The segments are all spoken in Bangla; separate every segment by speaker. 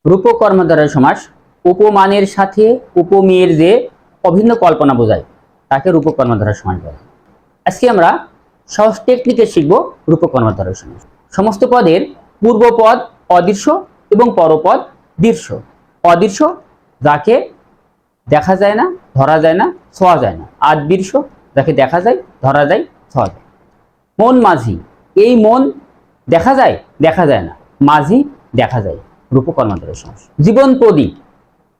Speaker 1: রূপক কর্মধারয় সমাস উপমানের সাথে উপমেয়ের যে অভিন্ন কল্পনা বোঝায় তাকে রূপক কর্মধারয় সমাস বলে। আজকে আমরা সহজ টেকনিকে শিখব রূপক কর্মধারয় সমাস। সমস্ত পদের পূর্বপদ অদৃশ্য এবং পরপদ দৃশ্য। অদৃশ্য যাকে দেখা যায় না, ধরা যায় না, ছোঁয়া যায় না। আর দৃশ্য যাকে দেখা যায়, ধরা যায়, ছোঁয়া যায়। মন মাঝি, এই মন দেখা যায়, দেখা যায় না। মাঝি দেখা যায়, রূপক কর্মধারয় সমাস। জীবন প্রদীপ,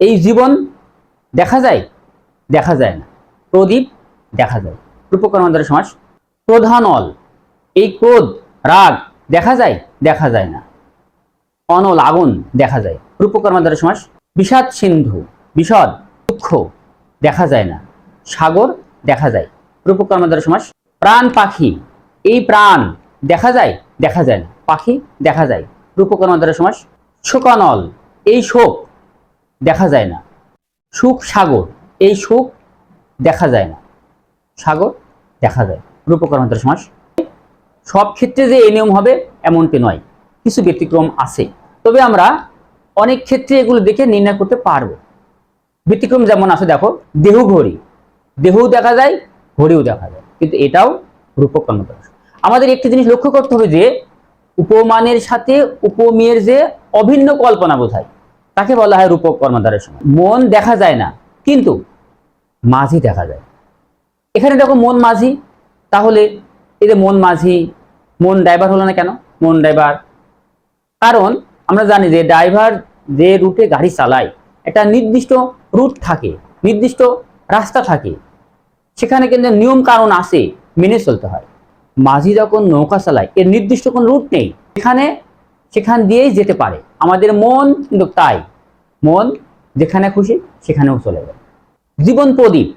Speaker 1: এই জীবন দেখা যায়, দেখা যায় না। প্রদীপ দেখা যায়, রূপক কর্মধারয় সমাস। ক্রোধানল, এই ক্রোধ রাগ দেখা যায়, দেখা যায় না। অনল আগুন দেখা যায়, রূপক কর্মধারয় সমাস। বিষাদ সিন্ধু, বিষদ দুঃখ দেখা যায় না। সাগর দেখা যায়, রূপক কর্মধারয় সমাস। প্রাণ পাখি, এই প্রাণ দেখা যায়, দেখা যায় না। পাখি দেখা যায়, রূপক কর্মধারয় সমাস। শোকানল, এই শোক দেখা যায় না। সুখ সাগর, এই সুখ দেখা যায় না। সাগর দেখা যায়, রূপক কর্মধারয় সমাস। সব ক্ষেত্রে যে এই নিয়ম হবে এমনটি নয়, কিছু ব্যতিক্রম আছে, তবে আমরা অনেক ক্ষেত্রে এগুলো দেখে নির্ণয় করতে পারবো। ব্যতিক্রম যেমন আছে দেখো, দেহ ঘড়ি, দেহও দেখা যায়, ঘড়িও দেখা যায়, কিন্তু এটাও রূপক কর্মধারয়। আমাদের একটি জিনিস লক্ষ্য করতে হবে যে উপমানের সাথে উপমেয়ের যে অভিন্ন কল্পনা বোঝায় তাকে বলা হয় রূপক কর্মধারয় সমাস। মন দেখা যায় না, কিন্তু মাঝি দেখা যায়। এখানে দেখো মন মাঝি, তাহলে এই যে মন মাঝি, মন ড্রাইভার হলো না কেন? মন ড্রাইভার, কারণ আমরা জানি যে ড্রাইভার যে রুটে গাড়ি চালায় একটা নির্দিষ্ট রুট থাকে, নির্দিষ্ট রাস্তা থাকে, সেখানে কিন্তু নিয়ম কারণ আছে, মেনে চলতে হয়। মাঝি যখন নৌকা চালায় এর নির্দিষ্ট কোন রুট নেই, সেখান দিয়েই যেতে পারে। আমাদের মন কিন্তু তাই, মন যেখানে খুশি সেখানেও চলে যায়। জীবন প্রদীপ,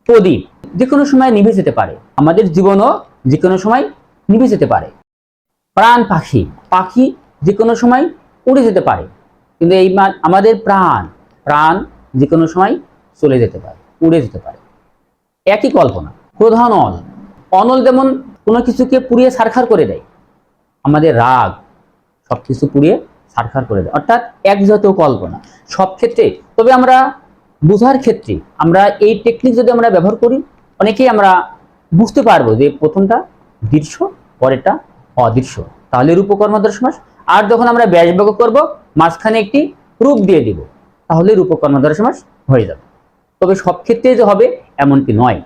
Speaker 1: প্রদীপ যে কোনো সময় নিভে যেতে পারে, আমাদের জীবনও যে কোনো সময় নিভে যেতে পারে। প্রাণ পাখি, পাখি যে কোনো সময় উড়ে যেতে পারে, কিন্তু এই আমাদের প্রাণ, প্রাণ যে কোনো সময় চলে যেতে পারে, উড়ে যেতে পারে। একই কল্পনা। ক্রোধানল, অনল যেমন কোনো কিছুকে পুড়িয়ে ছারখার করে দেয়, আমাদের রাগ সবকিছু পুড়িয়ে ছারখার করে দেয়, অর্থাৎ এক জাতীয় কল্পনা সব ক্ষেত্রে। তবে আমরা বোঝার ক্ষেত্রে আমরা এই টেকনিক যদি আমরা ব্যবহার করি, অনেকেই আমরা বুঝতে পারবো যে প্রথমটা দৃশ্য, পরেরটা অদৃশ্য, তাহলে রূপক কর্মধারয় সমাস। আর যখন আমরা ব্যাসবাক্য করব, মাঝখানে একটি রূপ দিয়ে দিব, তাহলে রূপক কর্মধারয় সমাস হয়ে যাবে। তবে সব ক্ষেত্রে যে হবে এমনটি নয়।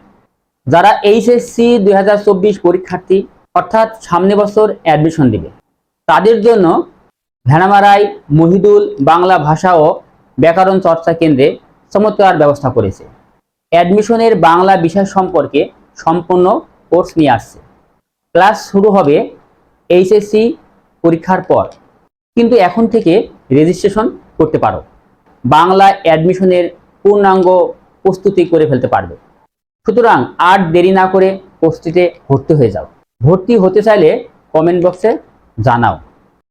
Speaker 1: যারা এইচএসসি 2024 পরীক্ষার্থী, অর্থাৎ সামনে বছর অ্যাডমিশন দিবে, তাদের জন্য ভেড়ামারাই মহিদুল বাংলা ভাষা ও ব্যাকরণ চর্চা কেন্দ্রে চমৎকার ব্যবস্থা করেছে। অ্যাডমিশনের বাংলা বিষয় সম্পর্কে সম্পূর্ণ কোর্স নিয়ে আসছে। ক্লাস শুরু হবে এইচএসসি পরীক্ষার পর, কিন্তু এখন থেকে রেজিস্ট্রেশন করতে পারো। বাংলা অ্যাডমিশনের পূর্ণাঙ্গ প্রস্তুতি করে ফেলতে পারবে। সুতরাং আর দেরি না করে প্রস্তুতিতে ভর্তি হয়ে যাও। ভর্তি হতে চাইলে কমেন্ট বক্সে জানাও।